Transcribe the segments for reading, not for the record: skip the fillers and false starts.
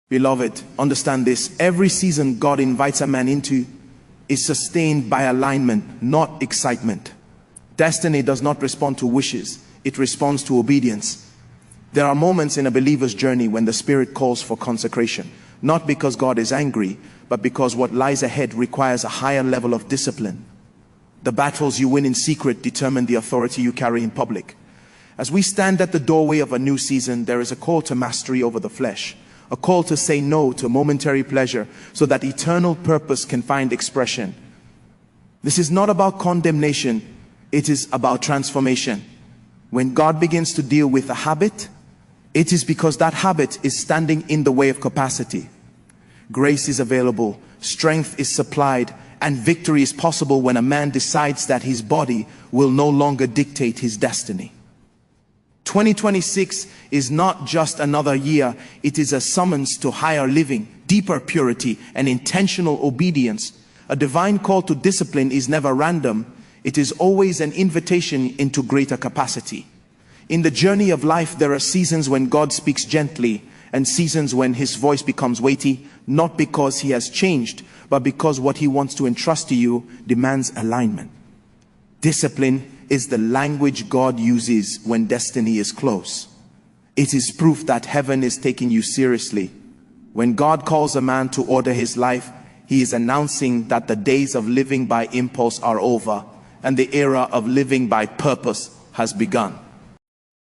Beloved, understand this. Every season God invites a man into is sustained by alignment, not excitement. Destiny does not respond to wishes. It responds to obedience. There are moments in a believer's journey when the Spirit calls for consecration, not because God is angry, but because what lies ahead requires a higher level of discipline. The battles you win in secret determine the authority you carry in public. As we stand at the doorway of a new season, there is a call to mastery over the flesh, a call to say no to momentary pleasure so that eternal purpose can find expression. This is not about condemnation, it is about transformation. When God begins to deal with a habit, it is because that habit is standing in the way of capacity. Grace is available, strength is supplied, and victory is possible when a man decides that his body will no longer dictate his destiny. 2026 is not just another year, it is a summons to higher living, deeper purity, and intentional obedience. A divine call to discipline is never random, it is always an invitation into greater capacity. In the journey of life, there are seasons when God speaks gently, and seasons when his voice becomes weighty, not because he has changed, but because what he wants to entrust to you demands alignment. Discipline is the language God uses when destiny is close. It is proof that heaven is taking you seriously. When God calls a man to order his life, he is announcing that the days of living by impulse are over, and the era of living by purpose has begun.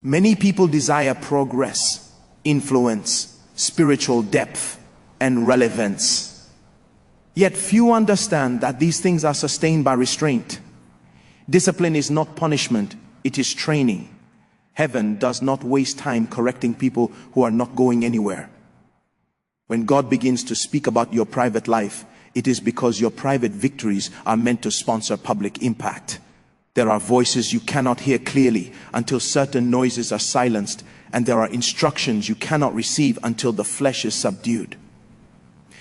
Many people desire progress, influence, spiritual depth, and relevance. Yet few understand that these things are sustained by restraint. Discipline is not punishment, it is training. Heaven does not waste time correcting people who are not going anywhere. When God begins to speak about your private life, it is because your private victories are meant to sponsor public impact. There are voices you cannot hear clearly until certain noises are silenced, and there are instructions you cannot receive until the flesh is subdued.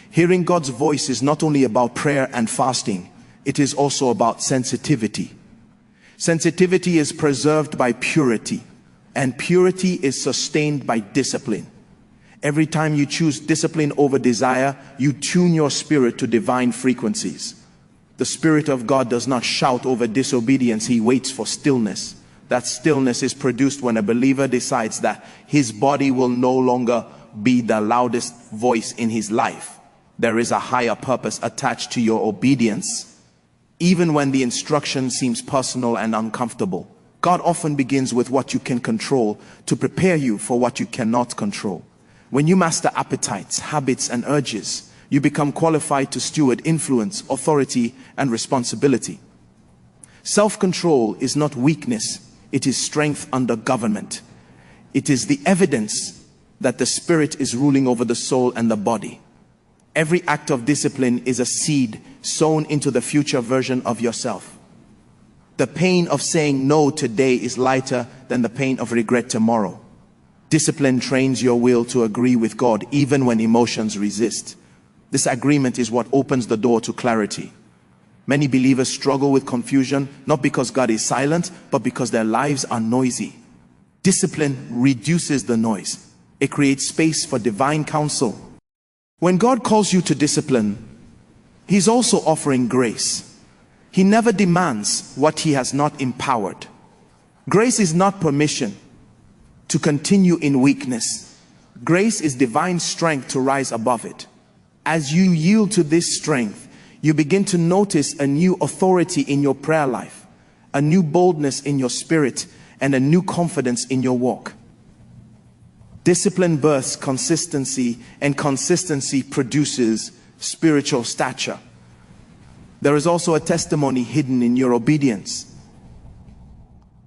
Hearing God's voice is not only about prayer and fasting, it is also about sensitivity. Sensitivity is preserved by purity, and purity is sustained by discipline. Every time you choose discipline over desire, you tune your spirit to divine frequencies. The Spirit of God does not shout over disobedience, he waits for stillness. That stillness is produced when a believer decides that his body will no longer be the loudest voice in his life. There is a higher purpose attached to your obedience. Even when the instruction seems personal and uncomfortable, God often begins with what you can control to prepare you for what you cannot control. When you master appetites, habits, and urges, you become qualified to steward influence, authority, and responsibility. Self-control is not weakness, it is strength under government. It is the evidence that the Spirit is ruling over the soul and the body. Every act of discipline is a seed sown into the future version of yourself. The pain of saying no today is lighter than the pain of regret tomorrow. Discipline trains your will to agree with God even when emotions resist. This agreement is what opens the door to clarity. Many believers struggle with confusion, not because God is silent, but because their lives are noisy. Discipline reduces the noise. It creates space for divine counsel. When God calls you to discipline, he's also offering grace. He never demands what he has not empowered. Grace is not permission to continue in weakness. Grace is divine strength to rise above it. As you yield to this strength, you begin to notice a new authority in your prayer life, a new boldness in your spirit, and a new confidence in your walk. Discipline births consistency, and consistency produces spiritual stature. There is also a testimony hidden in your obedience.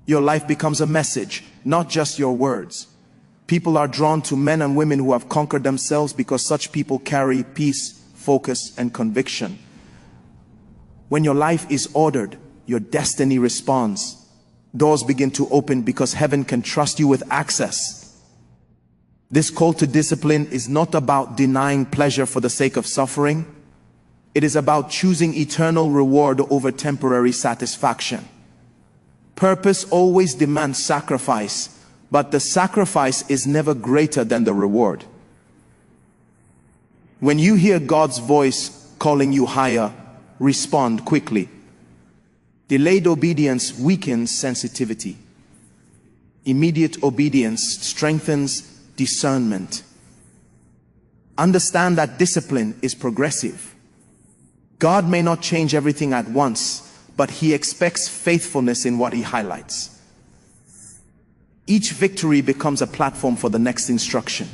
Your life becomes a message, not just your words. People are drawn to men and women who have conquered themselves because such people carry peace, focus, and conviction. When your life is ordered, your destiny responds. Doors begin to open because heaven can trust you with access. This call to discipline is not about denying pleasure for the sake of suffering. It is about choosing eternal reward over temporary satisfaction. Purpose always demands sacrifice, but the sacrifice is never greater than the reward. When you hear God's voice calling you higher, respond quickly. Delayed obedience weakens sensitivity. Immediate obedience strengthens discernment. Understand that discipline is progressive. God may not change everything at once, but He expects faithfulness in what He highlights. Each victory becomes a platform for the next instruction.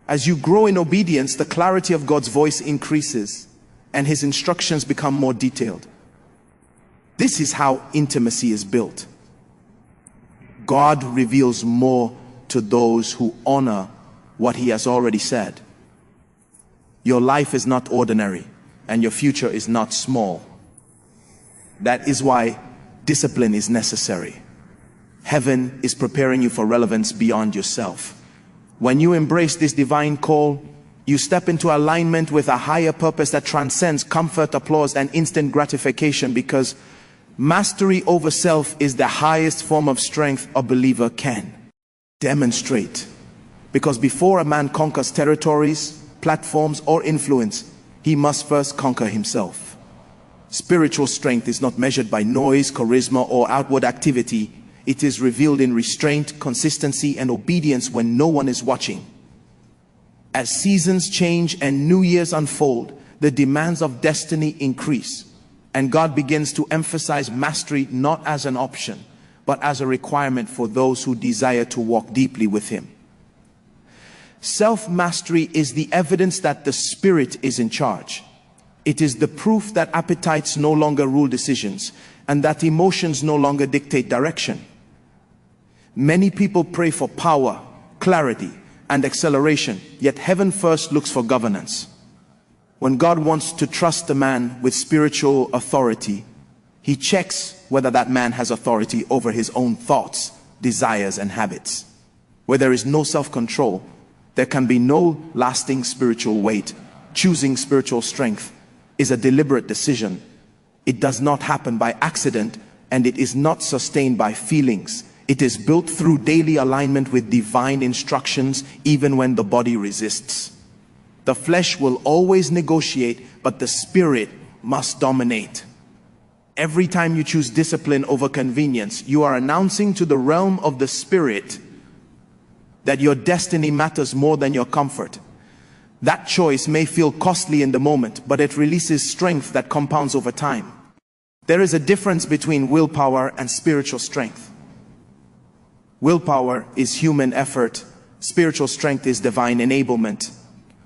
As you grow in obedience, the clarity of God's voice increases and His instructions become more detailed. This is how intimacy is built. God reveals more to those who honor what He has already said. Your life is not ordinary, and your future is not small. That is why discipline is necessary. Heaven is preparing you for relevance beyond yourself. When you embrace this divine call, you step into alignment with a higher purpose that transcends comfort, applause, and instant gratification, because mastery over self is the highest form of strength a believer can demonstrate. Because before a man conquers territories, platforms, or influence, he must first conquer himself. Spiritual strength is not measured by noise, charisma, or outward activity. It is revealed in restraint, consistency, and obedience when no one is watching. As seasons change and new years unfold, the demands of destiny increase, and God begins to emphasize mastery not as an option, but as a requirement for those who desire to walk deeply with Him. Self-mastery is the evidence that the Spirit is in charge. It is the proof that appetites no longer rule decisions, and that emotions no longer dictate direction. Many people pray for power, clarity, and acceleration, yet heaven first looks for governance. When God wants to trust a man with spiritual authority, He checks whether that man has authority over his own thoughts, desires, and habits. Where there is no self-control, there can be no lasting spiritual weight. Choosing spiritual strength is a deliberate decision. It does not happen by accident, and it is not sustained by feelings. It is built through daily alignment with divine instructions, even when the body resists. The flesh will always negotiate, but the Spirit must dominate. Every time you choose discipline over convenience, you are announcing to the realm of the Spirit that your destiny matters more than your comfort. That choice may feel costly in the moment, but it releases strength that compounds over time. There is a difference between willpower and spiritual strength. Willpower is human effort. Spiritual strength is divine enablement.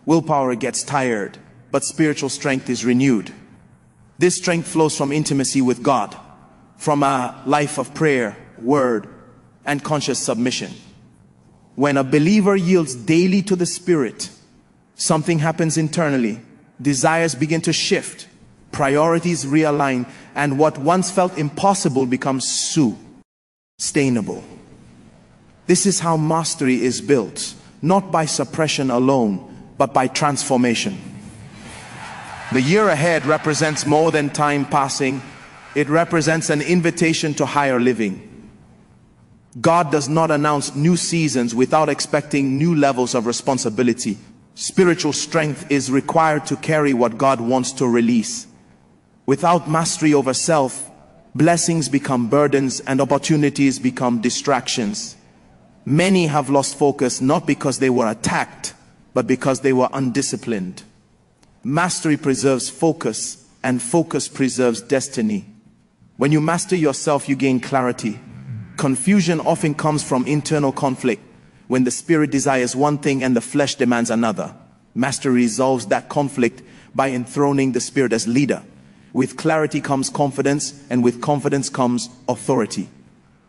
Willpower gets tired, but spiritual strength is renewed. This strength flows from intimacy with God, from a life of prayer, word, and conscious submission. When a believer yields daily to the Spirit, something happens internally. Desires begin to shift, priorities realign, and what once felt impossible becomes sustainable. This is how mastery is built, not by suppression alone, but by transformation. The year ahead represents more than time passing. It represents an invitation to higher living. God does not announce new seasons without expecting new levels of responsibility. Spiritual strength is required to carry what God wants to release. Without mastery over self, blessings become burdens and opportunities become distractions. Many have lost focus not because they were attacked, but because they were undisciplined. Mastery preserves focus, and focus preserves destiny. When you master yourself, you gain clarity. Confusion often comes from internal conflict, when the Spirit desires one thing and the flesh demands another. Mastery resolves that conflict by enthroning the Spirit as leader. With clarity comes confidence, and with confidence comes authority.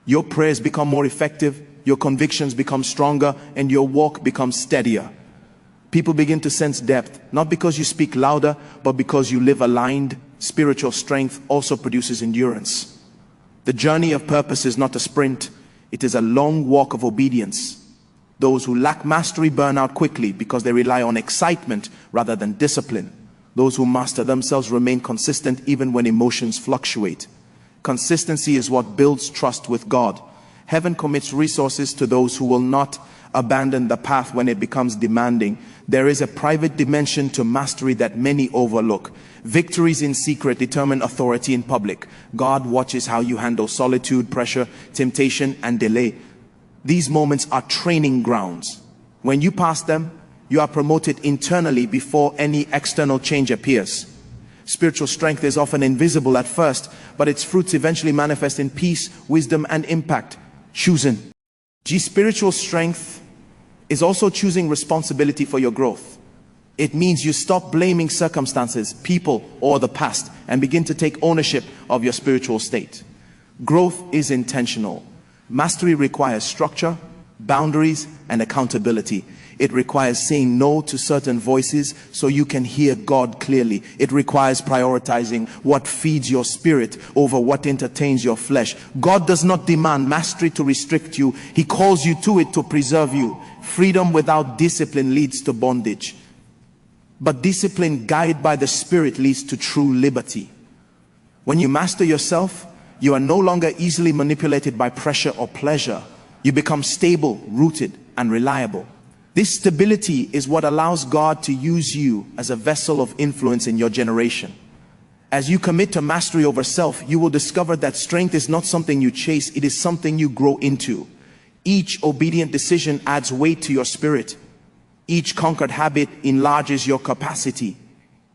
Your prayers become more effective, your convictions become stronger, and your walk becomes steadier. People begin to sense depth, not because you speak louder, but because you live aligned. Spiritual strength also produces endurance. The journey of purpose is not a sprint, it is a long walk of obedience. Those who lack mastery burn out quickly because they rely on excitement rather than discipline. Those who master themselves remain consistent even when emotions fluctuate. Consistency is what builds trust with God. Heaven commits resources to those who will not abandon the path when it becomes demanding. There is a private dimension to mastery that many overlook. Victories in secret determine authority in public. God watches how you handle solitude, pressure, temptation, and delay. These moments are training grounds. When you pass them, you are promoted internally before any external change appears. Spiritual strength is often invisible at first, but its fruits eventually manifest in peace, wisdom, and impact. Choosing. Spiritual strength is also choosing responsibility for your growth. It means you stop blaming circumstances, people, or the past, and begin to take ownership of your spiritual state. Growth is intentional. Mastery requires structure, boundaries, and accountability. It requires saying no to certain voices so you can hear God clearly. It requires prioritizing what feeds your spirit over what entertains your flesh. God does not demand mastery to restrict you. He calls you to it to preserve you. Freedom without discipline leads to bondage. But discipline guided by the Spirit leads to true liberty. When you master yourself, you are no longer easily manipulated by pressure or pleasure. You become stable, rooted, and reliable. This stability is what allows God to use you as a vessel of influence in your generation. As you commit to mastery over self, you will discover that strength is not something you chase, it is something you grow into. Each obedient decision adds weight to your spirit. Each conquered habit enlarges your capacity.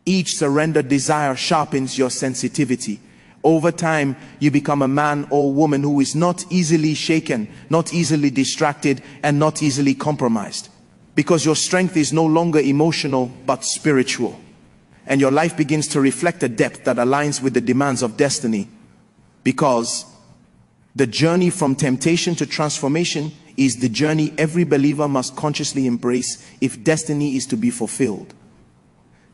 Each surrendered desire sharpens your sensitivity. Over time, you become a man or woman who is not easily shaken, not easily distracted, and not easily compromised. Because your strength is no longer emotional, but spiritual. And your life begins to reflect a depth that aligns with the demands of destiny. Because the journey from temptation to transformation is the journey every believer must consciously embrace if destiny is to be fulfilled.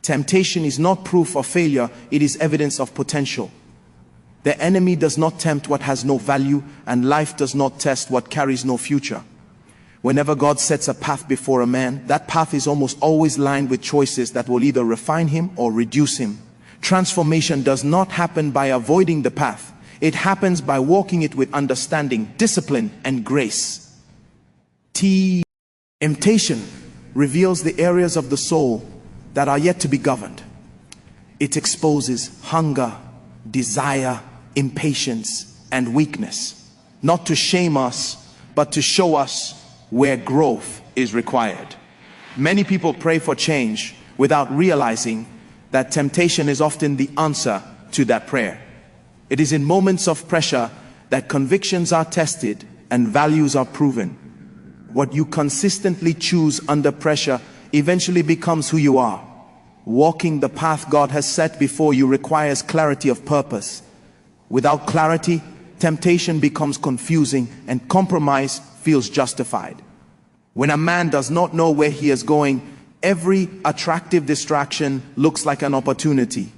Temptation is not proof of failure, it is evidence of potential. The enemy does not tempt what has no value, and life does not test what carries no future. Whenever God sets a path before a man, that path is almost always lined with choices that will either refine him or reduce him. Transformation does not happen by avoiding the path. It happens by walking it with understanding, discipline, and grace. Temptation reveals the areas of the soul that are yet to be governed. It exposes hunger, desire, impatience, and weakness, not to shame us, but to show us where growth is required. Many people pray for change without realizing that temptation is often the answer to that prayer. It is in moments of pressure that convictions are tested and values are proven. What you consistently choose under pressure eventually becomes who you are. Walking the path God has set before you requires clarity of purpose. Without clarity, temptation becomes confusing and compromise feels justified. When a man does not know where he is going, every attractive distraction looks like an opportunity.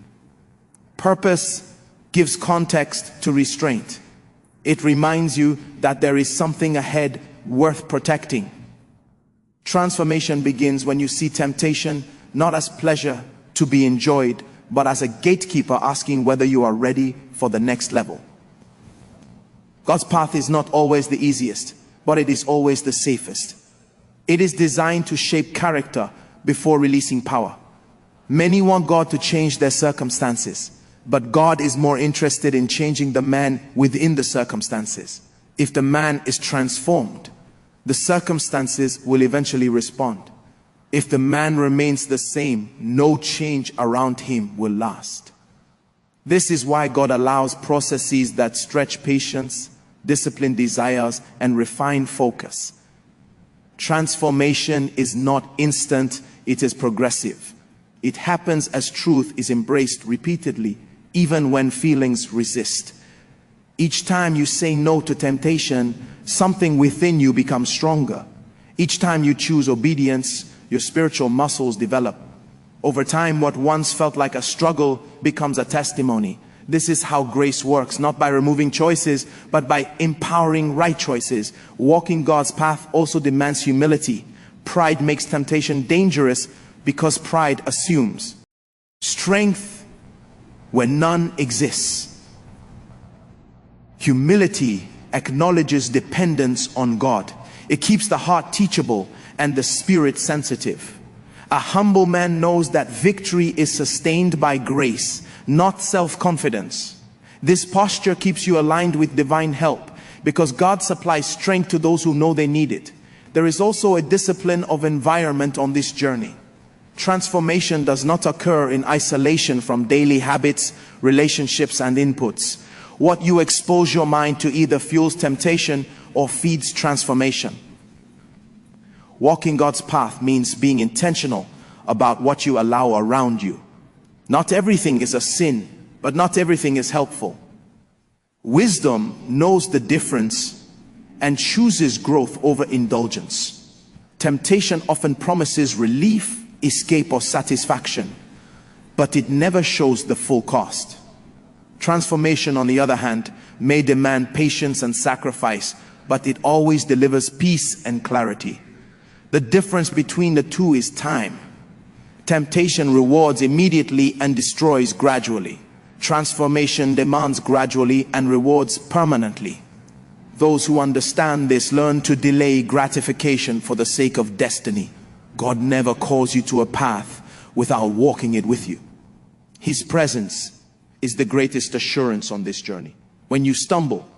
Purpose gives context to restraint. It reminds you that there is something ahead worth protecting. Transformation begins when you see temptation not as pleasure to be enjoyed, but as a gatekeeper asking whether you are ready for the next level. God's path is not always the easiest, but it is always the safest. It is designed to shape character before releasing power. Many want God to change their circumstances, but God is more interested in changing the man within the circumstances. If the man is transformed, the circumstances will eventually respond. If the man remains the same, no change around him will last. This is why God allows processes that stretch patience, discipline desires, and refine focus. Transformation is not instant, it is progressive. It happens as truth is embraced repeatedly, even when feelings resist. Each time you say no to temptation, something within you becomes stronger. Each time you choose obedience, your spiritual muscles develop. Over time, what once felt like a struggle becomes a testimony. This is how grace works, not by removing choices, but by empowering right choices. Walking God's path also demands humility. Pride makes temptation dangerous because pride assumes strength where none exists. Humility acknowledges dependence on God. It keeps the heart teachable and the spirit sensitive. A humble man knows that victory is sustained by grace, not self-confidence. This posture keeps you aligned with divine help, because God supplies strength to those who know they need it. There is also a discipline of environment on this journey. Transformation does not occur in isolation from daily habits, relationships, and inputs. What you expose your mind to either fuels temptation or feeds transformation. Walking God's path means being intentional about what you allow around you. Not everything is a sin, but not everything is helpful. Wisdom knows the difference and chooses growth over indulgence. Temptation often promises relief, escape, or satisfaction, but it never shows the full cost. Transformation, on the other hand, may demand patience and sacrifice, but it always delivers peace and clarity. The difference between the two is time. Temptation rewards immediately and destroys gradually. Transformation demands gradually and rewards permanently. Those who understand this learn to delay gratification for the sake of destiny. God never calls you to a path without walking it with you. His presence is the greatest assurance on this journey. When you stumble,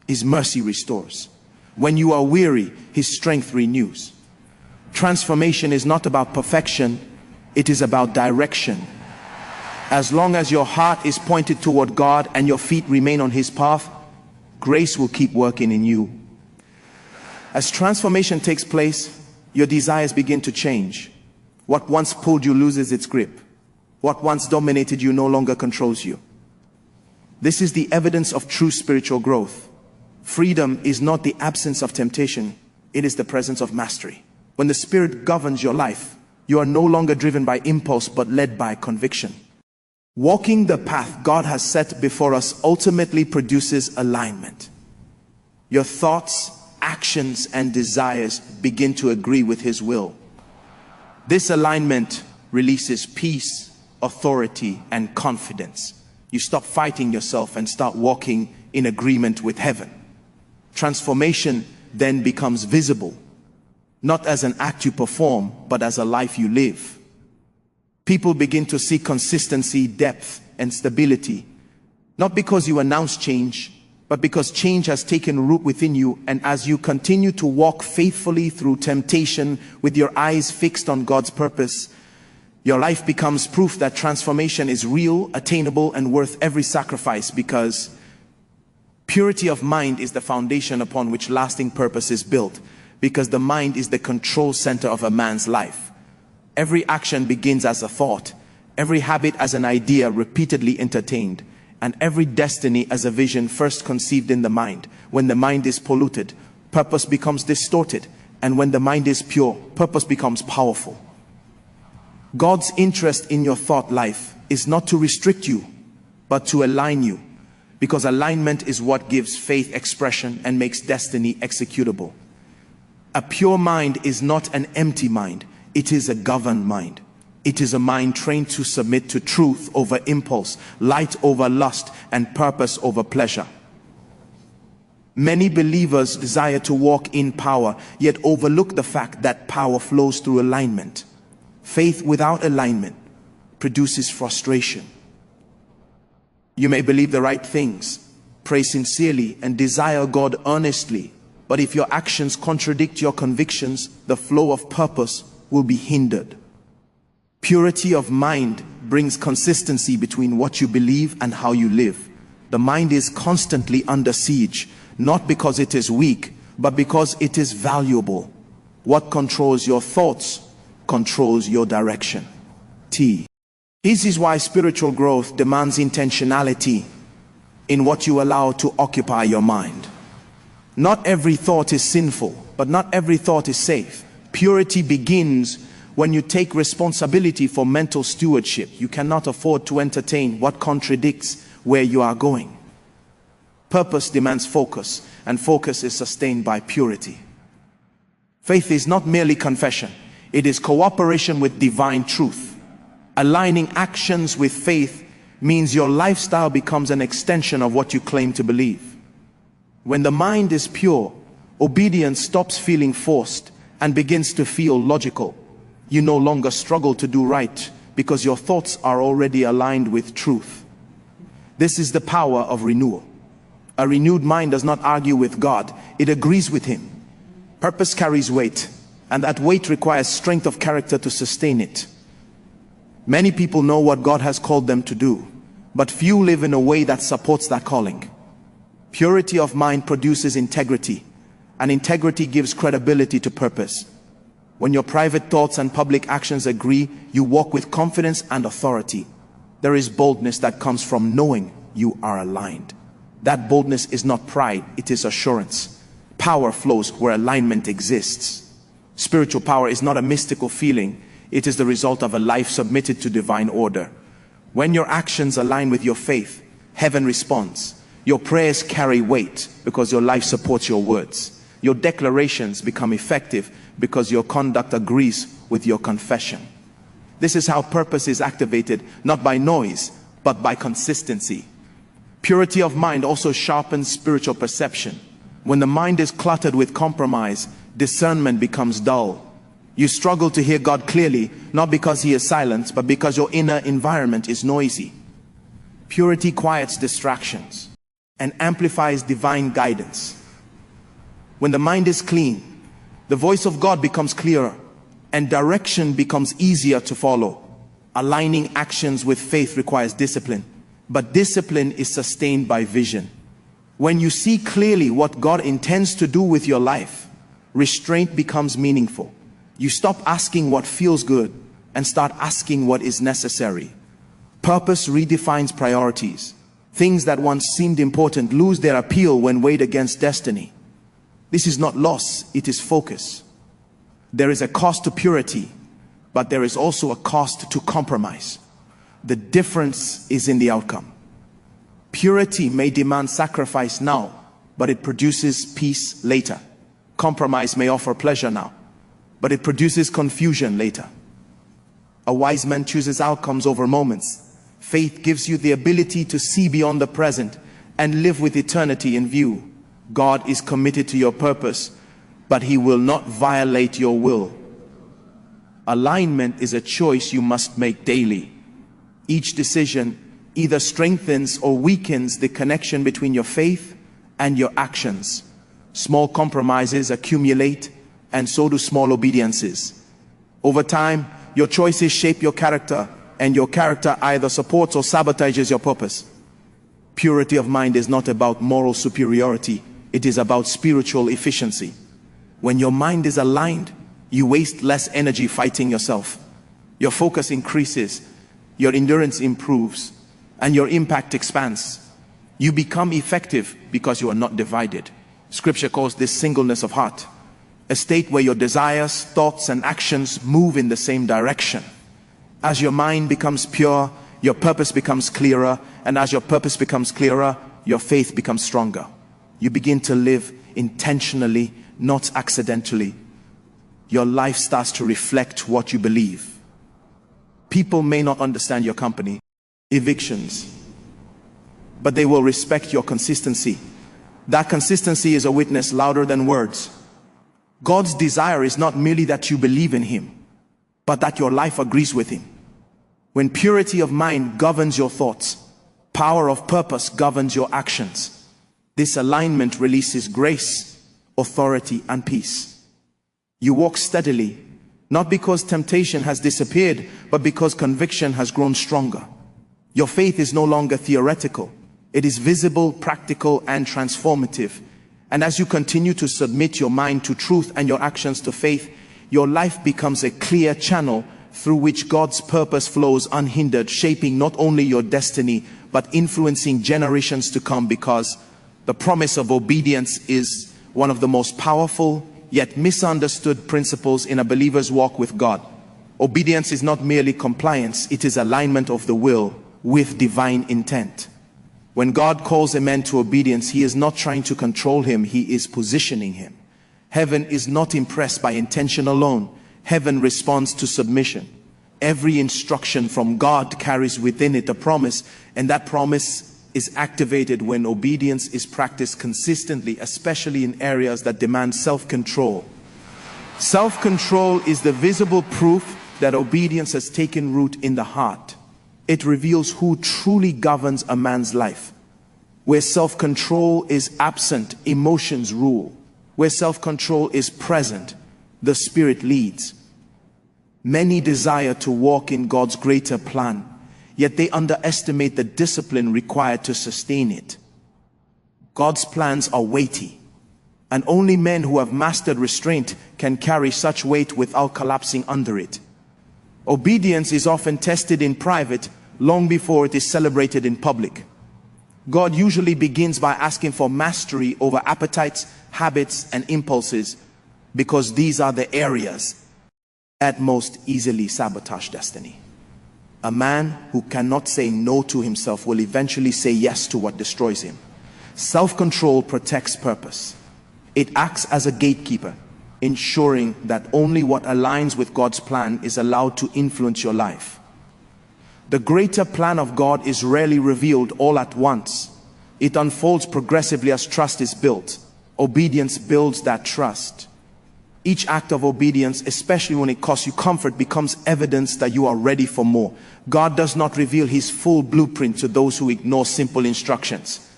His mercy restores. When you are weary, His strength renews. Transformation is not about perfection, it is about direction. As long as your heart is pointed toward God and your feet remain on His path, grace will keep working in you. As transformation takes place, your desires begin to change. What once pulled you loses its grip. What once dominated you no longer controls you. This is the evidence of true spiritual growth. Freedom is not the absence of temptation, it is the presence of mastery. When the Spirit governs your life, you are no longer driven by impulse but led by conviction. Walking the path God has set before us ultimately produces alignment. Your thoughts, actions, and desires begin to agree with His will. This alignment releases peace, authority, and confidence. You stop fighting yourself and start walking in agreement with heaven. Transformation then becomes visible, not as an act you perform, but as a life you live. People begin to see consistency, depth, and stability, not because you announce change, but because change has taken root within you. And as you continue to walk faithfully through temptation with your eyes fixed on God's purpose, your life becomes proof that transformation is real, attainable, and worth every sacrifice, because purity of mind is the foundation upon which lasting purpose is built, because the mind is the control center of a man's life. Every action begins as a thought, every habit as an idea repeatedly entertained, and every destiny as a vision first conceived in the mind. When the mind is polluted, purpose becomes distorted, and when the mind is pure, purpose becomes powerful. God's interest in your thought life is not to restrict you, but to align you, because alignment is what gives faith expression and makes destiny executable. A pure mind is not an empty mind. It is a governed mind. It is a mind trained to submit to truth over impulse, light over lust, and purpose over pleasure. Many believers desire to walk in power, yet overlook the fact that power flows through alignment. Faith without alignment produces frustration. You may believe the right things, pray sincerely, and desire God earnestly, but if your actions contradict your convictions, the flow of purpose will be hindered. Purity of mind brings consistency between what you believe and how you live. The mind is constantly under siege, not because it is weak, but because it is valuable. What controls your thoughts controls your direction. This is why spiritual growth demands intentionality in what you allow to occupy your mind. Not every thought is sinful, but not every thought is safe. Purity begins when you take responsibility for mental stewardship. You cannot afford to entertain what contradicts where you are going. Purpose demands focus, and focus is sustained by purity. Faith is not merely confession. It is cooperation with divine truth. Aligning actions with faith means your lifestyle becomes an extension of what you claim to believe. When the mind is pure, Obedience stops feeling forced and begins to feel logical. You no longer struggle to do right because your thoughts are already aligned with truth. This is the power of renewal. A renewed mind does not argue with God, it agrees with Him. Purpose carries weight, and that weight requires strength of character to sustain it. Many people know what God has called them to do, but few live in a way that supports that calling. Purity of mind produces integrity, and integrity gives credibility to purpose. When your private thoughts and public actions agree, you walk with confidence and authority. There is boldness that comes from knowing you are aligned. That boldness is not pride, it is assurance. Power flows where alignment exists. Spiritual power is not a mystical feeling, it is the result of a life submitted to divine order. When your actions align with your faith, heaven responds. Your prayers carry weight because your life supports your words. Your declarations become effective because your conduct agrees with your confession. This is how purpose is activated, not by noise, but by consistency. Purity of mind also sharpens spiritual perception. When the mind is cluttered with compromise, discernment becomes dull. You struggle to hear God clearly, not because He is silent, but because your inner environment is noisy. Purity quiets distractions and amplifies divine guidance. When the mind is clean, the voice of God becomes clearer and direction becomes easier to follow. Aligning actions with faith requires discipline, but discipline is sustained by vision. When you see clearly what God intends to do with your life, restraint becomes meaningful. You stop asking what feels good and start asking what is necessary. Purpose redefines priorities. Things that once seemed important lose their appeal when weighed against destiny. This is not loss, it is focus. There is a cost to purity, but there is also a cost to compromise. The difference is in the outcome. Purity may demand sacrifice now, but it produces peace later. Compromise may offer pleasure now, but it produces confusion later. A wise man chooses outcomes over moments. Faith gives you the ability to see beyond the present and live with eternity in view. God is committed to your purpose, but He will not violate your will. Alignment is a choice you must make daily. Each decision either strengthens or weakens the connection between your faith and your actions. Small compromises accumulate, and so do small obediences. Over time, your choices shape your character, and your character either supports or sabotages your purpose. Purity of mind is not about moral superiority, it is about spiritual efficiency. When your mind is aligned, you waste less energy fighting yourself. Your focus increases, your endurance improves, and your impact expands. You become effective because you are not divided. Scripture calls this singleness of heart, a state where your desires, thoughts, and actions move in the same direction. As your mind becomes pure, your purpose becomes clearer, and as your purpose becomes clearer, your faith becomes stronger. You begin to live intentionally, not accidentally. Your life starts to reflect what you believe. People may not understand your company, evictions, but they will respect your consistency. That consistency is a witness louder than words. God's desire is not merely that you believe in Him, but that your life agrees with Him. When purity of mind governs your thoughts, power of purpose governs your actions. This alignment releases grace, authority, and peace. You walk steadily, not because temptation has disappeared, but because conviction has grown stronger. Your faith is no longer theoretical. It is visible, practical, and transformative. And as you continue to submit your mind to truth and your actions to faith, your life becomes a clear channel through which God's purpose flows unhindered, shaping not only your destiny, but influencing generations to come, because the promise of obedience is one of the most powerful yet misunderstood principles in a believer's walk with God. Obedience is not merely compliance, it is alignment of the will with divine intent. When God calls a man to obedience, He is not trying to control him, He is positioning him. Heaven is not impressed by intention alone. Heaven responds to submission. Every instruction from God carries within it a promise, and that promise is activated when obedience is practiced consistently, especially in areas that demand self-control. Self-control is the visible proof that obedience has taken root in the heart. It reveals who truly governs a man's life. Where self-control is absent, emotions rule. Where self-control is present, the Spirit leads. Many desire to walk in God's greater plan, yet they underestimate the discipline required to sustain it. God's plans are weighty, and only men who have mastered restraint can carry such weight without collapsing under it. Obedience is often tested in private long before it is celebrated in public. God usually begins by asking for mastery over appetites, habits, and impulses, because these are the areas that most easily sabotage destiny. A man who cannot say no to himself will eventually say yes to what destroys him. Self-control protects purpose. It acts as a gatekeeper, ensuring that only what aligns with God's plan is allowed to influence your life. The greater plan of God is rarely revealed all at once. It unfolds progressively as trust is built. Obedience builds that trust. Each act of obedience, especially when it costs you comfort, becomes evidence that you are ready for more. God does not reveal his full blueprint to those who ignore simple instructions.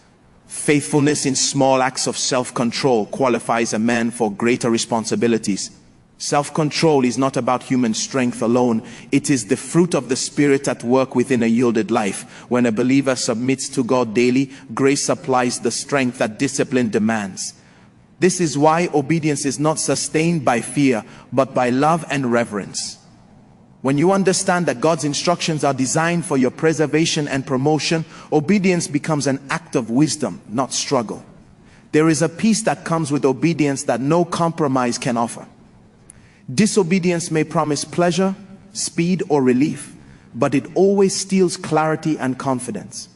Faithfulness in small acts of self-control qualifies a man for greater responsibilities. Self-control is not about human strength alone. It is the fruit of the Spirit at work within a yielded life. When a believer submits to God daily, grace supplies the strength that discipline demands. This is why obedience is not sustained by fear, but by love and reverence. When you understand that God's instructions are designed for your preservation and promotion, obedience becomes an act of wisdom, not struggle. There is a peace that comes with obedience that no compromise can offer. Disobedience may promise pleasure, speed, or relief, but it always steals clarity and confidence.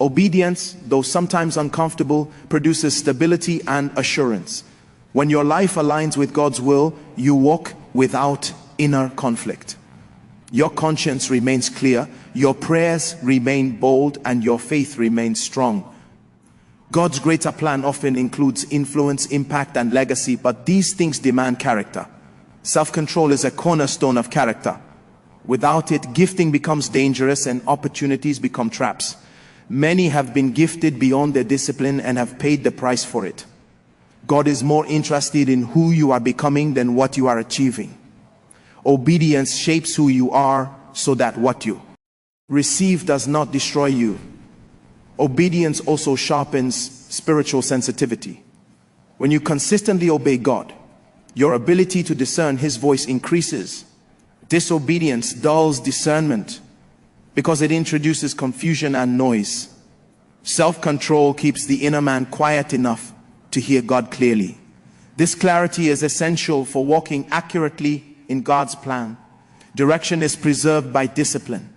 Obedience, though sometimes uncomfortable, produces stability and assurance. When your life aligns with God's will, you walk without inner conflict. Your conscience remains clear, your prayers remain bold, and your faith remains strong. God's greater plan often includes influence, impact, and legacy, but these things demand character. Self-control is a cornerstone of character. Without it, gifting becomes dangerous and opportunities become traps. Many have been gifted beyond their discipline and have paid the price for it. God is more interested in who you are becoming than what you are achieving. Obedience shapes who you are so that what you receive does not destroy you. Obedience also sharpens spiritual sensitivity. When you consistently obey God, your ability to discern his voice increases. Disobedience dulls discernment because it introduces confusion and noise. Self-control keeps the inner man quiet enough to hear God clearly. This clarity is essential for walking accurately in God's plan. Direction is preserved by discipline.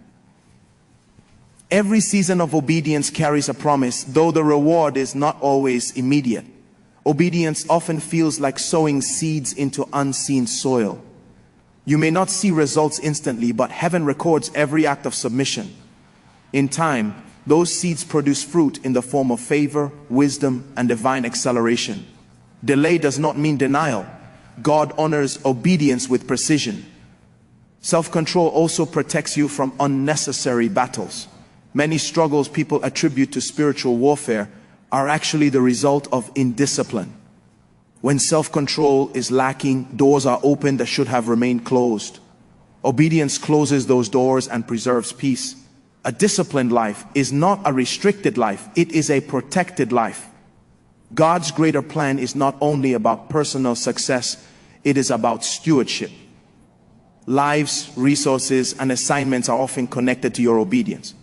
Every season of obedience carries a promise, though the reward is not always immediate. Obedience often feels like sowing seeds into unseen soil. You may not see results instantly, but heaven records every act of submission. In time, those seeds produce fruit in the form of favor, wisdom, and divine acceleration. Delay does not mean denial. God honors obedience with precision. Self-control also protects you from unnecessary battles. Many struggles people attribute to spiritual warfare are actually the result of indiscipline. When self-control is lacking, doors are opened that should have remained closed. Obedience closes those doors and preserves peace. A disciplined life is not a restricted life, it is a protected life. God's greater plan is not only about personal success, it is about stewardship. Lives, resources, and assignments are often connected to your obedience.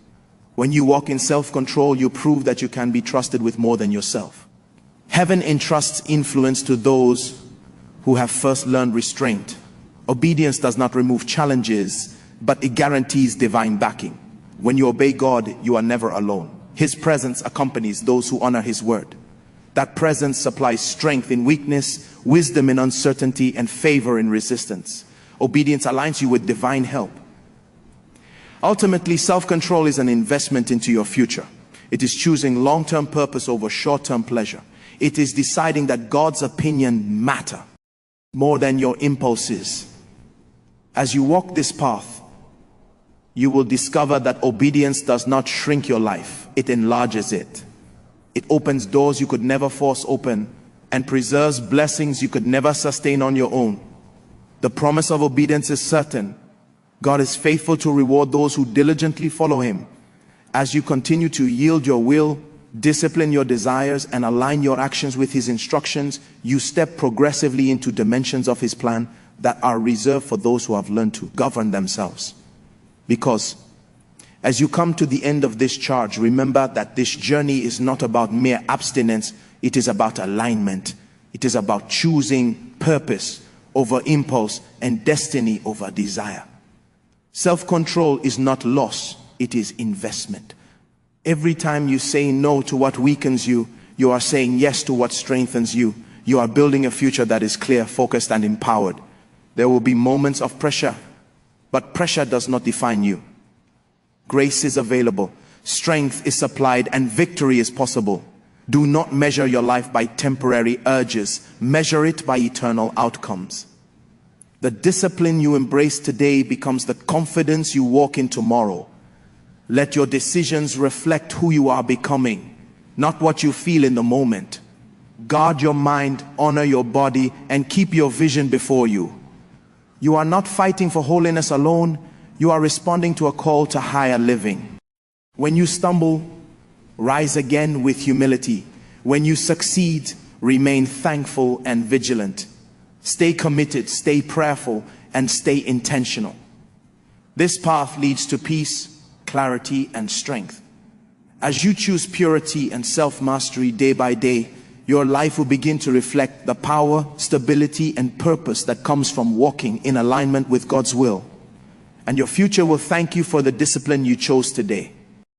When you walk in self-control, you prove that you can be trusted with more than yourself. Heaven entrusts influence to those who have first learned restraint. Obedience does not remove challenges, but it guarantees divine backing. When you obey God, you are never alone. His presence accompanies those who honor his word. That presence supplies strength in weakness, wisdom in uncertainty, and favor in resistance. Obedience aligns you with divine help. Ultimately, self-control is an investment into your future. It is choosing long-term purpose over short-term pleasure. It is deciding that God's opinion matters more than your impulses. As you walk this path, you will discover that obedience does not shrink your life, it enlarges it. It opens doors you could never force open and preserves blessings you could never sustain on your own. The promise of obedience is certain. God is faithful to reward those who diligently follow Him. As you continue to yield your will, discipline your desires, and align your actions with His instructions, you step progressively into dimensions of His plan that are reserved for those who have learned to govern themselves. Because as you come to the end of this charge, remember that this journey is not about mere abstinence. It is about alignment. It is about choosing purpose over impulse and destiny over desire. Self-control is not loss, it is investment. Every time you say no to what weakens you, you are saying yes to what strengthens you. You are building a future that is clear, focused, and empowered. There will be moments of pressure, but pressure does not define you. Grace is available, strength is supplied, and victory is possible. Do not measure your life by temporary urges. Measure it by eternal outcomes. The discipline you embrace today becomes the confidence you walk in tomorrow. Let your decisions reflect who you are becoming, not what you feel in the moment. Guard your mind, honor your body, and keep your vision before you. You are not fighting for holiness alone. You are responding to a call to higher living. When you stumble, rise again with humility. When you succeed, remain thankful and vigilant. Stay committed, stay prayerful, and stay intentional. This path leads to peace, clarity, and strength. As you choose purity and self-mastery day by day, your life will begin to reflect the power, stability, and purpose that comes from walking in alignment with God's will. And your future will thank you for the discipline you chose today.